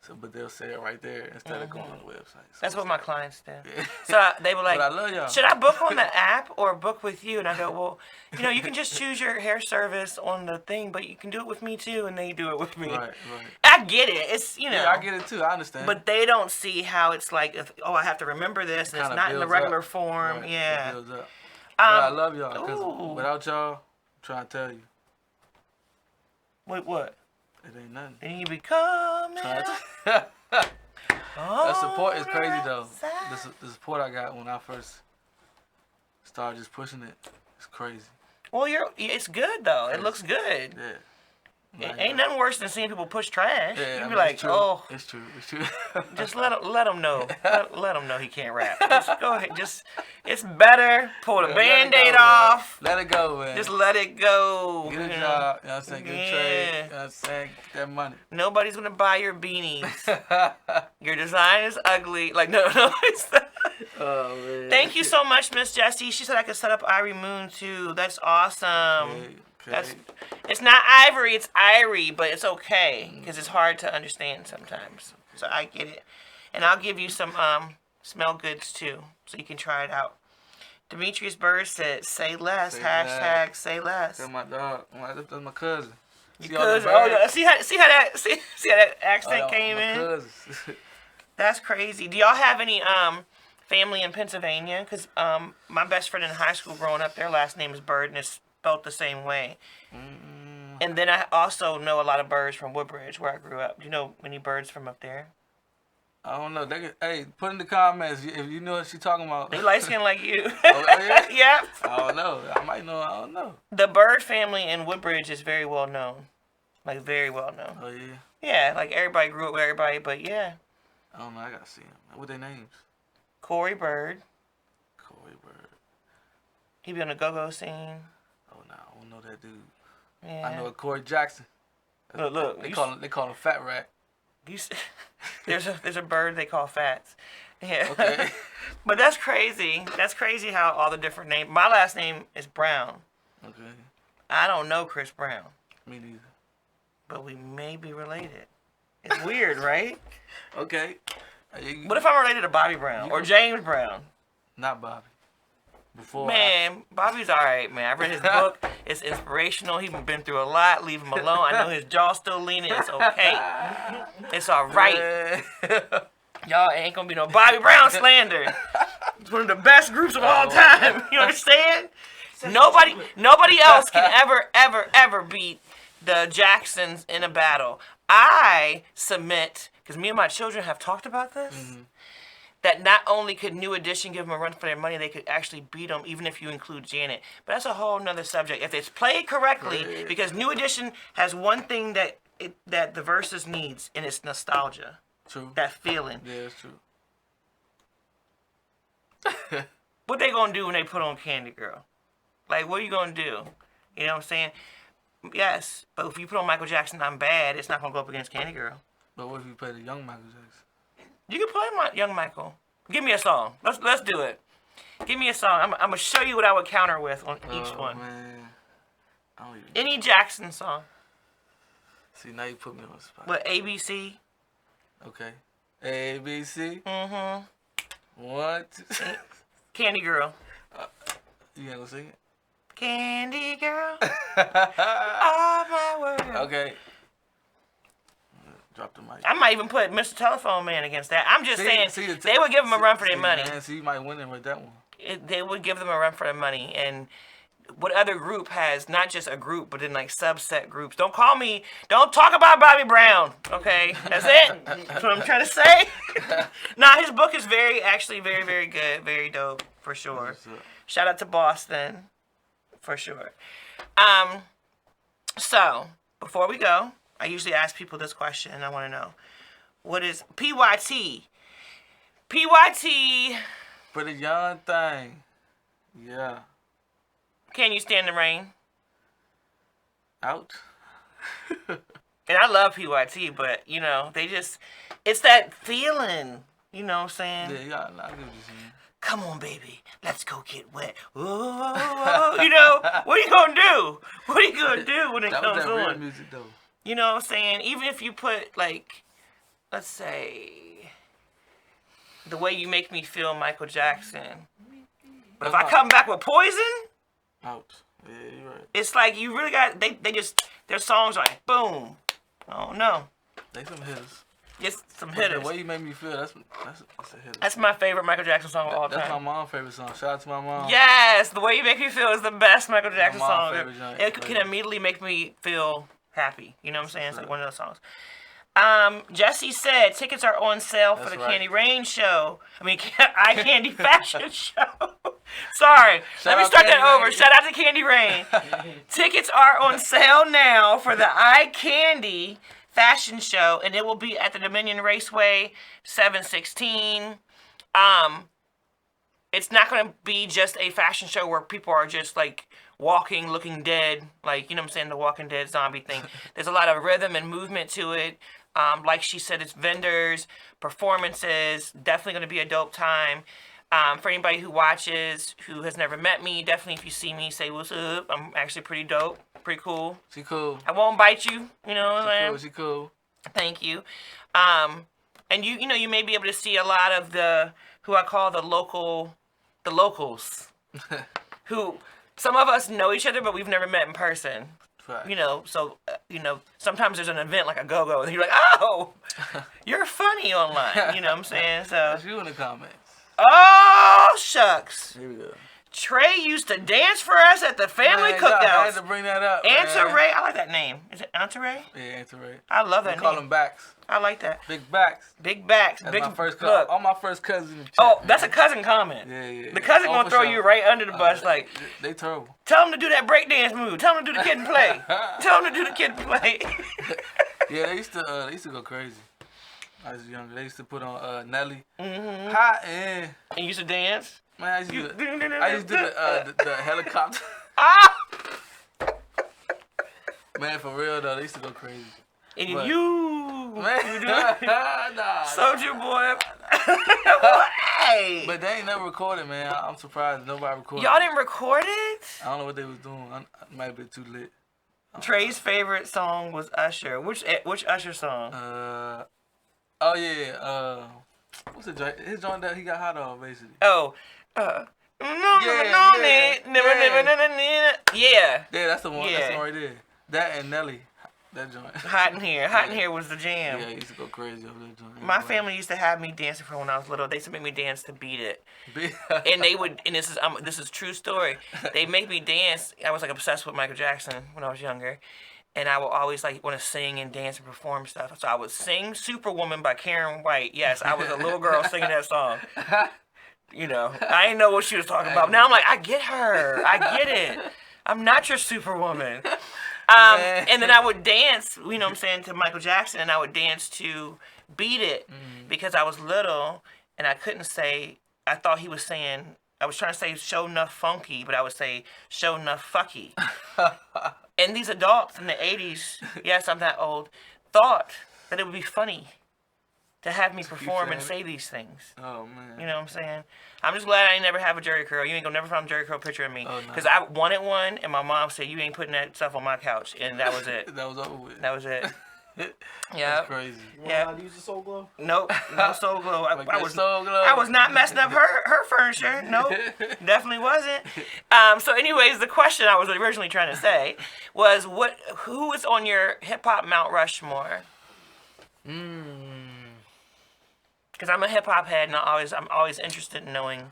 So, but they'll say it right there instead of going on the website. So that's what my clients do. Yeah. So they were like, but I love y'all. Should I book on the app or book with you? And I go, well, you can just choose your hair service on the thing, but you can do it with me too, and they do it with me. Right. I get it. It's, Yeah, I get it too. I understand. But they don't see how it's like, I have to remember this, and it's not in the regular form. Right. Yeah. It builds up. But I love y'all, because without y'all, I'm trying to tell you. Wait, what? It ain't nothing. And you be coming. The support is crazy though. The support I got when I first started just pushing it, it's crazy. Well, it's good though. Crazy. It looks good. Yeah. Ain't nothing worse than seeing people push trash. Yeah, You be like, oh, it's true. just let him know. Let him know he can't rap. Just go ahead. It's better. Pull the Band-Aid off. Let it go, man. Just let it go. Get a job. You know what I'm saying? Get a trade. You know what I'm saying? Get that money. Nobody's gonna buy your beanies. Your design is ugly. Like no. Oh man. Thank you so much, Miss Jessie. She said I could set up Irie Moon too. That's awesome. Okay. It's not Ivory, it's Irie, but it's okay because it's hard to understand sometimes. So I get it, and I'll give you some smell goods too, so you can try it out. Demetrius Byrd said, "Say less." Hashtag say less. That's my dog. That's my cousin. Your cousin. Oh yeah. See how that accent came in. Cousins. That's crazy. Do y'all have any family in Pennsylvania? Because my best friend in high school growing up, their last name is Byrd, and it's spelled the same way. And then I also know a lot of Byrds from Woodbridge, where I grew up. Do you know any Byrds from up there? I don't know. Hey, put in the comments if you know what she's talking about. They light skin like you. Oh, yeah? Yep. I don't know. I might know. I don't know. The Byrd family in Woodbridge is very well known. Like, very well known. Oh, yeah? Yeah, like everybody grew up with everybody, but yeah. I don't know. I gotta see them. What their names? Corey Byrd. Corey Byrd. He be on the go-go scene. Oh, no. I don't know that dude. Yeah. I know a Corey Jackson. Look. They call him Fat Rat. There's a bird they call Fats. Yeah. Okay. But that's crazy. That's crazy how all the different names. My last name is Brown. Okay. I don't know Chris Brown. Me neither. But we may be related. It's weird, right? Okay. What if I'm related to Bobby Brown or James Brown? Not Bobby. Before. Man, Bobby's all right, man. I read his book. It's inspirational. He's been through a lot. Leave him alone. I know his jaw's still leaning. It's okay. It's all right. Y'all ain't gonna be no Bobby Brown slander. It's one of the best groups of all time. You understand? Nobody else can ever beat the Jacksons in a battle. I submit, because me and my children have talked about this, that not only could New Edition give them a run for their money, they could actually beat them, even if you include Janet. But that's a whole nother subject. If it's played correctly, because New Edition has one thing that the Versus needs, and it's nostalgia. True. That feeling. Yeah, it's true. What they gonna do when they put on Candy Girl? Like, what are you gonna do? You know what I'm saying? Yes, but if you put on Michael Jackson, I'm Bad, it's not gonna go up against Candy Girl. But what if you play the young Michael Jackson? You can play Young Michael. Give me a song. Let's do it. Give me a song. I'm gonna show you what I would counter with on each one. Man. I don't even Any Jackson song. See, now you put me on the spot. What, ABC? Okay. A, B, C. Mm-hmm. What? Candy Girl. You ain't gonna sing it? Candy Girl. All my world. Okay. Drop the mic. I might even put Mr. Telephone Man against that. I'm just saying, they would give them a run for their money. Man, you might win them with that one. They would give them a run for their money. And what other group has not just a group, but then like subset groups? Don't talk about Bobby Brown, okay? That's it. That's what I'm trying to say. Nah, his book is very, very good. Very dope, for sure. Shout out to Boston, for sure. So, before we go, I usually ask people this question, and I want to know, what is PYT? PYT. For the young thing. Yeah. Can you stand the rain? Out. And I love PYT, but, you know, it's that feeling, you know what I'm saying? Yeah, I get what you're saying. Come on, baby, let's go get wet. Whoa, you know, what are you going to do? What are you going to do when it comes that real on? music, though. You know what I'm saying? Even if you put, like, let's say, The Way You Make Me Feel, Michael Jackson. But if I come back with Poison, out. Yeah, you're right. it's like you really got, their songs are like, boom. Oh, no. They some hitters. Just some But hitters. The Way You Make Me Feel, that's a hitter. That's my favorite Michael Jackson song of all time. That's my mom's favorite song. Shout out to my mom. Yes, The Way You Make Me Feel is the best Michael Jackson mom's song. favorite genre. It can immediately make me feel happy. You know what I'm saying? It's like one of those songs. Jesse said tickets are on sale for the Candy Rain show. I mean, Eye Candy Fashion show. Sorry. Let me out start that Candy over. Rain. Shout out to Candy Rain. Tickets are on sale now for the Eye Candy fashion show, and it will be at the Dominion Raceway, 716. It's not going to be just a fashion show where people are just like walking, looking dead, like, you know what I'm saying, the Walking Dead zombie thing. There's a lot of rhythm and movement to it. Like she said, it's vendors, performances, definitely going to be a dope time. For anybody who watches, who has never met me, definitely if you see me, say what's up. I'm actually pretty dope, pretty cool. She cool. I won't bite you, you know what I'm saying? She cool. Thank you. And you know, you may be able to see a lot of who I call the locals, who some of us know each other, but we've never met in person. Right. You know, so, sometimes there's an event like a go-go, and you're like, oh, you're funny online. You know what I'm saying? So, That's you in the comments. oh, shucks. Here we go. Trey used to dance for us at the family Man, cookouts. I had to bring that up. Auntie Ray, I like that name. Is it Auntie Ray? Yeah, Auntie Ray. I love that We call name. them backs. I like that. Big backs. Big backs. That's big, my first cousin. look. All my first cousins in the chat. Oh, that's a cousin comment. Yeah. The cousin gonna for throw sure. you right under the bus, like, They terrible. tell him to do that breakdance move. Tell him to do the kid and play. Tell him to do the kid and play. Yeah, they used to go crazy. I was younger. They used to put on Nelly. Mm-hmm. Hot and And you used to dance? man, I used to do the helicopter. Ah! Man, for real though, they used to go crazy. And But- you. Man, nah. Soldier boy. Hey. But they ain't never recorded, man. I'm surprised nobody recorded. Y'all didn't record it? I don't know what they was doing. I might have been too lit. Trey's favorite song was Usher. Which Usher song? Oh yeah. What's the joint? His joint that he got hot on basically. Oh. Yeah. Yeah. Yeah, that's the one. Yeah. That's the one right there. That and Nelly. That joint. Hot in Here. Hot in Here was the jam. Yeah, he used to go crazy over that joint. My family used to have me dancing from when I was little. They used to make me dance to Beat It. And And they would, and this is true story. They make me dance. I was like obsessed with Michael Jackson when I was younger, and I would always like want to sing and dance and perform stuff. So I would sing "Superwoman" by Karen White. Yes, I was a little girl singing that song. You know, I didn't know what she was talking about. Now I'm like, I get her. I get it. I'm not your Superwoman. And then I would dance, you know what I'm saying, to Michael Jackson, and I would dance to Beat It because I was little and I couldn't say, I thought he was saying, I was trying to say show enough funky, but I would say show enough fucky. And these adults in the 80s, yes, I'm that old, thought that it would be funny to have me perform and say these things. Oh man. You know what I'm saying? I'm just glad I ain't never have a Jerry curl. You ain't gonna never find a Jerry curl picture of me. Oh, no. Because I wanted one, and my mom said, you ain't putting that stuff on my couch. And that was it. That was over with. That was it. That's Yeah. crazy. Yeah. Use the Soul Glow? Nope. No Soul Glow. Like I that was Soul Glow. I was not messing up her furniture. Nope. Definitely wasn't. So anyways, the question I was originally trying to say was who is on your hip hop Mount Rushmore? Because I'm a hip hop head, and I'm always interested in knowing.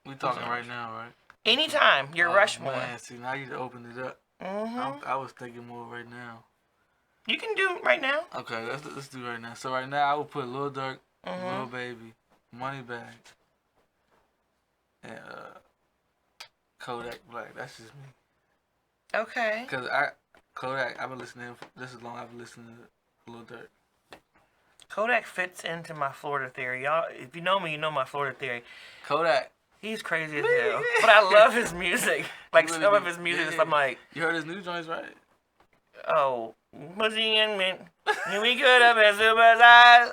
We talking right now, right? Anytime your Rushmore. Man, see, now you opened it up. Mm-hmm. I was thinking more right now. You can do it right now. Okay, let's do right now. So right now I would put Lil Durk, Lil Baby, Moneybag, and Kodak Black. That's just me. Okay. Cause Kodak, I've been listening. This is long. I've been listening to Lil Durk. Kodak fits into my Florida theory. Y'all, if you know me, you know my Florida theory. Kodak. He's crazy as hell. But I love his music. Like, Really some of do. his music, Yeah. I'm like, You heard his new joints, right? oh, was he in me? We could have been superstars.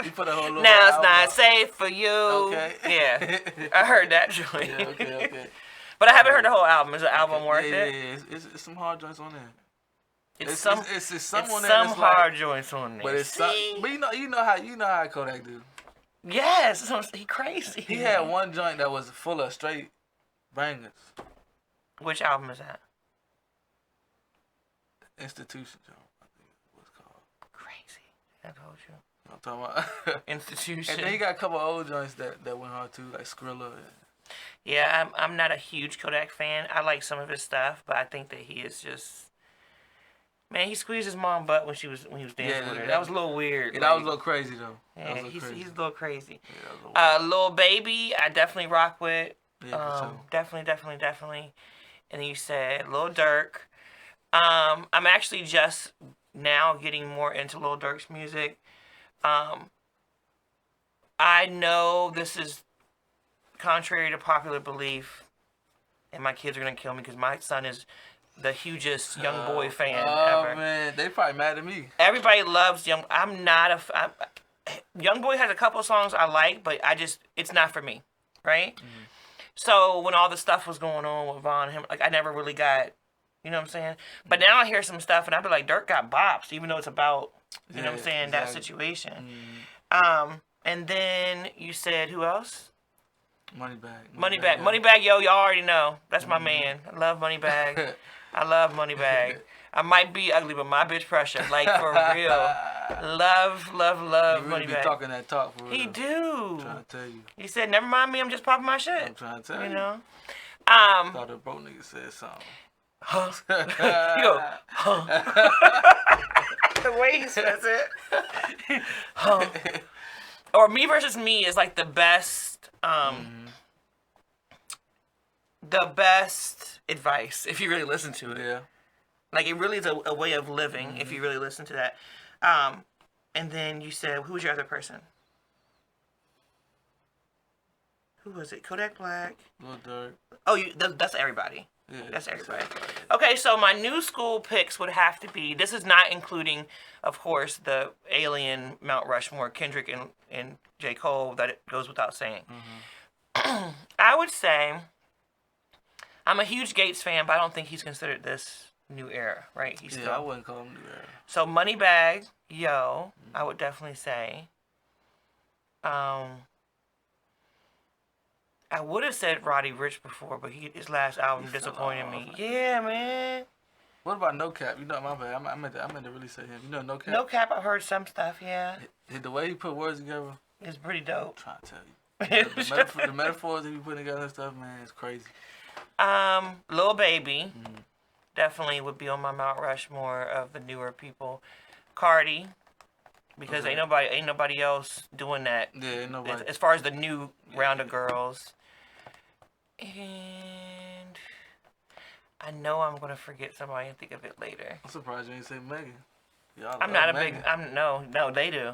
You put a whole little Now it's album not out. safe for you. Okay. Yeah. I heard that joint. Yeah, okay. But I haven't heard the whole album. Is the album worth yeah, it? Yeah. It's some hard joints on there. It's some on there some that's hard like, joints on there. but it's some, See? but you know how Kodak do. Yes, he crazy. He had one joint that was full of straight bangers. Which album is that? Institution joint, I think it was called. Crazy. I told you. I'm talking about. Institution. And then he got a couple old joints that went hard too, like Skrilla. Yeah, I'm not a huge Kodak fan. I like some of his stuff, but I think that he is just Man, he squeezed his mom butt when he was dancing with her. That was a little weird. Yeah, that was a little crazy though. Yeah, he's a little crazy. Yeah, that was a little Lil Baby, I definitely rock with. Yeah, for sure. Definitely. And then you said Lil Durk. I'm actually just now getting more into Lil Durk's music. I know this is contrary to popular belief, and my kids are gonna kill me because my son is the hugest Young Boy fan ever. Oh man, they probably mad at me. Everybody loves I'm not a. Young Boy has a couple songs I like, but it's not for me, right? Mm-hmm. So when all the stuff was going on with Von, him, like I never really got, you know what I'm saying? But now I hear some stuff and I be like, Dirk got bops, even though it's about, you know what I'm saying, exactly. That situation. Mm-hmm. And then you said who else? Moneybag, yo, y'all already know. That's my man. I love Moneybag. I love Moneybag. I might be ugly, but my bitch pressure, like for real. Love you really Moneybag. Be talking that talk for real. He do. I'm trying to tell you. He said, "Never mind me, I'm just popping my shit." I'm trying to tell you. You know. Thought a broke nigga said something. Huh? You go, huh? The way he says it. Huh? Or Me Versus Me is like the best. The best advice if you really listen to it. Yeah. Like it really is a way of living if you really listen to that. And then you said, who was your other person? Who was it? Kodak Black. Lil Durk. Oh, that's everybody. Yeah, that's everybody. Okay, so my new school picks would have to be. This is not including, of course, the Alien, Mount Rushmore, Kendrick, and J. Cole. That it goes without saying. Mm-hmm. I would say. I'm a huge Gates fan, but I don't think he's considered this new era, right? He's still, I wouldn't call him new era. So Moneybag, yo, I would definitely say. I would have said Roddy Ricch before, but his last album disappointed me. Yeah, man. What about No Cap? You know, my bad. I meant to really say him. You know No Cap? No Cap, I've heard some stuff, yeah. The way he put words together. It's pretty dope. I'm trying to tell you. The metaphors that he put together and stuff, man, it's crazy. Lil Baby definitely would be on my Mount Rushmore of the newer people. Cardi, because ain't nobody else doing that. Yeah, ain't nobody. As far as the new round of girls. And I know I'm gonna forget somebody and think of it later. I'm surprised you ain't say Megan. I'm not a Megan. No, they do.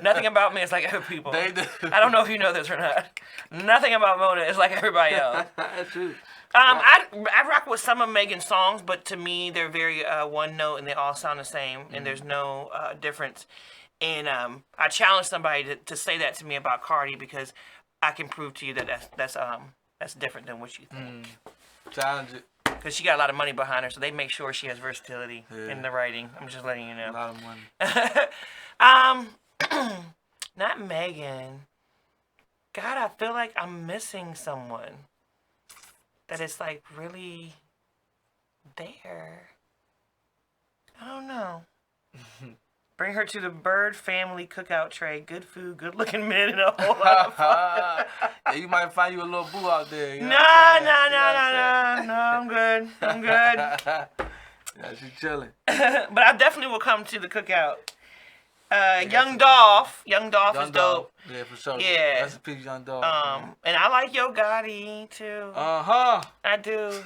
Nothing about me is like other people. They do. I don't know if you know this or not. Nothing about Mona is like everybody else. That's true. I rock with some of Megan's songs, but to me they're very one note and they all sound the same, and there's no difference. And I challenge somebody to say that to me about Cardi because I can prove to you that that's different than what you think. Challenge it. Because she got a lot of money behind her, so they make sure she has versatility in the writing. I'm just letting you know. A lot of money. Not Megan. God, I feel like I'm missing someone. That is like really there. I don't know. Bring her to the Byrd family cookout tray. Good food, good looking men, and a whole lot of fun. Yeah, you might find you a little boo out there. You know No, I'm good. Yeah, she's chilling. But I definitely will come to the cookout. Young Dolph. Young Dolph is dope. Yeah, for sure. Yeah. That's a piece Young Dolph. And I like Yo Gotti too. I do.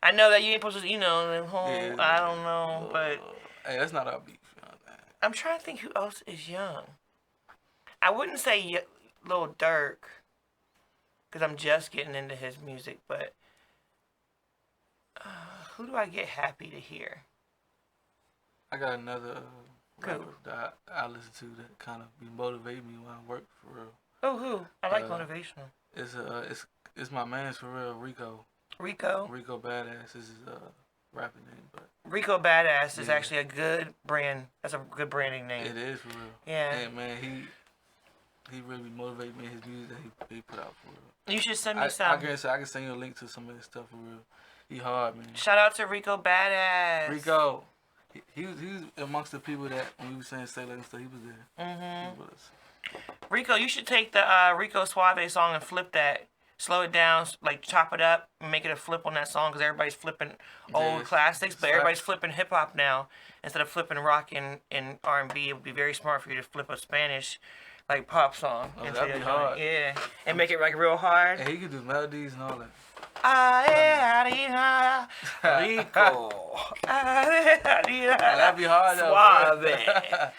I know that you ain't supposed to, the whole. Yeah. I don't know, but. Hey, that's not our beef. I'm trying to think who else is young. I wouldn't say Lil Durk, because I'm just getting into his music, but who do I get happy to hear? I got another rapper that I listen to that kind of be motivating me when I work for real. Oh, who? I like motivational. It's my man's for real, Rico. Rico Badass is his rapping name, but Rico Badass is actually a good brand. That's a good branding name. It is for real. Yeah. And man, he really motivated me in his music that he put out for real. You should send me some. I can send you a link to some of his stuff for real. He hard, man. Shout out to Rico Badass. Rico. He was amongst the people that when we were saying Say Like and stuff, he was there. Mm-hmm. He was. Rico, you should take the Rico Suave song and flip that slow it down, like chop it up, and make it a flip on that song because everybody's flipping old classics, but everybody's flipping hip hop now instead of flipping rock and R&B. It would be very smart for you to flip a Spanish like pop song. Oh, that'd be hard. Yeah, and make it like real hard. And he could do melodies and all that. Rico. That'd be hard though. Suave.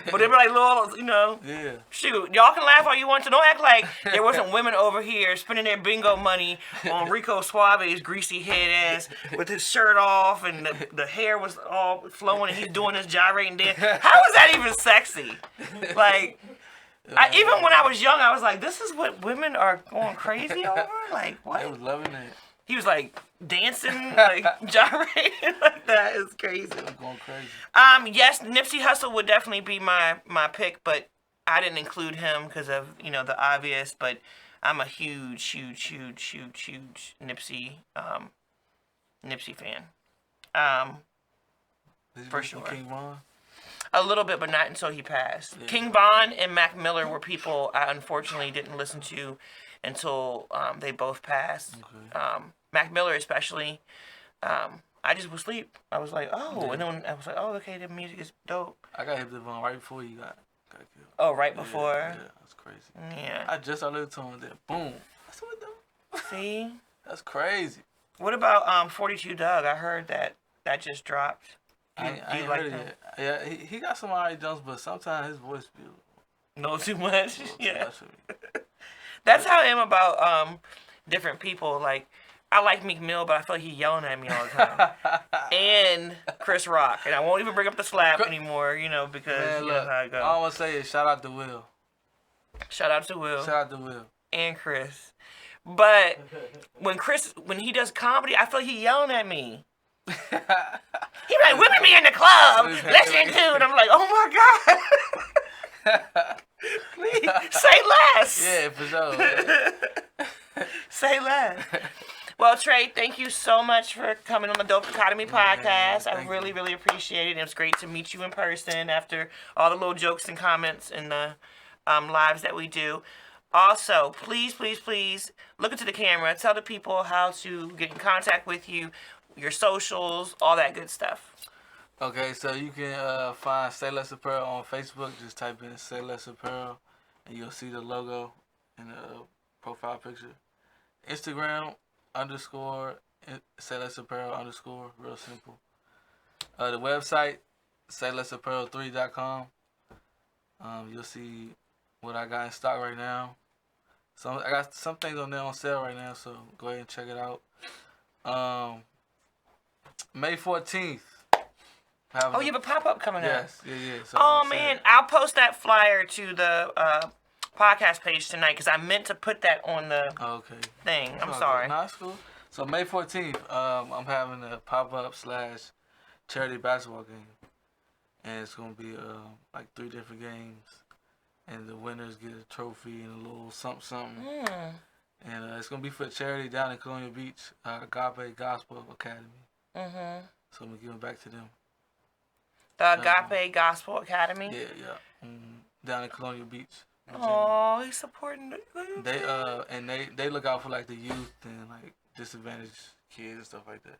But they be like little, you know. Yeah. Shoot, y'all can laugh all you want to. Don't act like there wasn't women over here spending their bingo money on Rico Suave's greasy head ass with his shirt off and the hair was all flowing and he's doing this gyrating dance. How is that even sexy? Like, even when I was young, I was like, this is what women are going crazy over? Like, what? They was loving it. He was like dancing, like gyrating, like that is crazy. I'm going crazy. Yes, Nipsey Hussle would definitely be my pick, but I didn't include him because of the obvious. But I'm a huge Nipsey fan. For sure. King Von? A little bit, but not until he passed. Yeah. King Von and Mac Miller were people I unfortunately didn't listen to until they both passed. Okay. Mac Miller especially. I just was asleep. I was like, oh, and then I was like, oh, okay, the music is dope. I got hit with Von right before you got killed. Oh, right before? Yeah, that's crazy. Yeah. I just started listening to him, then boom. That's what it do. See? That's crazy. What about 42 Doug? I heard that just dropped. I ain't heard it yet. Yeah, he got some alright jumps, but sometimes his voice feels no too much. Yeah. That's how I am about different people. Like, I like Meek Mill, but I feel like he's yelling at me all the time. And Chris Rock. And I won't even bring up the slap anymore, because man, look, how it goes. All I want to say is shout out to Will. Shout out to Will. Shout out to Will. And Chris. But when he does comedy, I feel like he's yelling at me. He be like whipping me in the club, listening to, and I'm like, oh my God. Please, say less. Yeah, for sure. Say less. Well, Trey, thank you so much for coming on the Dope Academy podcast. I really, really appreciate it. It was great to meet you in person after all the little jokes and comments in the lives that we do. Also, please, please, please look into the camera. Tell the people how to get in contact with you, your socials, all that good stuff. Okay, so you can find Say Less Apparel on Facebook. Just type in Say Less Apparel, and you'll see the logo in the profile picture. Instagram _ Say Less Apparel _ real simple. The website saylessapparel3.com. You'll see what I got in stock right now. I got some things on there on sale right now, so go ahead and check it out. May 14th. Oh, you have a pop-up coming up. Yes, yeah. So oh, man. I'll post that flyer to the podcast page tonight because I meant to put that on the thing. I'm sorry. No, that's cool. So May 14th, I'm having a pop-up / charity basketball game. And it's going to be like 3 different games. And the winners get a trophy and a little something. And it's going to be for charity down in Colonial Beach, Agape Gospel Academy. So I'm going to give it back to them. The Agape Gospel Academy? Yeah. Down in Colonial Beach. Oh, he's supporting they look out for like the youth and like disadvantaged kids and stuff like that.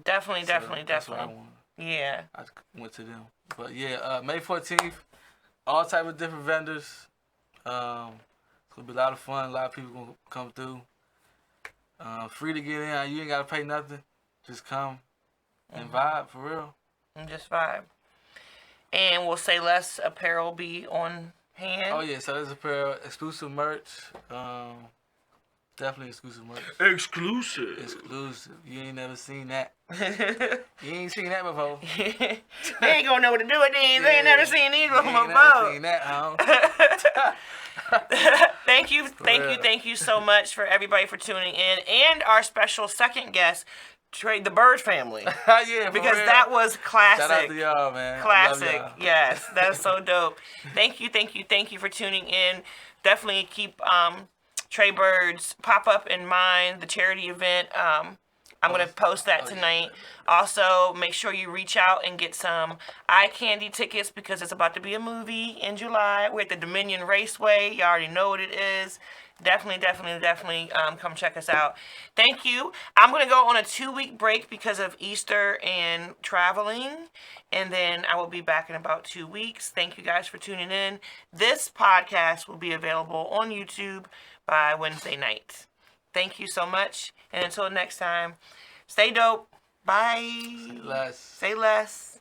Definitely. That's what I want. Yeah. I went to them. But yeah, May 14th, all type of different vendors. It's gonna be a lot of fun. A lot of people gonna come through. Free to get in. You ain't gotta pay nothing. Just come and vibe for real. And just vibe. And we'll Say Less Apparel be on hand. Oh yeah, so there's apparel, exclusive merch. Definitely exclusive merch. Exclusive. You ain't never seen that. You ain't seen that before. They ain't gonna know what to do with these. They ain't never seen these before. Never seen that, Thank you so much for everybody for tuning in, and our special second guest, Trey the Byrd family. Yeah, because real. That was classic. Shout out to y'all, man. Classic. Y'all. Yes, that's so dope. Thank you for tuning in. Definitely keep Trey Byrd's pop-up in mind, the charity event. I'm going to post that tonight. Also, make sure you reach out and get some eye candy tickets because it's about to be a movie in July. We're at the Dominion Raceway. You already know what it is. Definitely come check us out. Thank you. I'm going to go on a 2-week break because of Easter and traveling. And then I will be back in about 2 weeks. Thank you guys for tuning in. This podcast will be available on YouTube by Wednesday night. Thank you so much. And until next time, stay dope. Bye. Say less. Say less.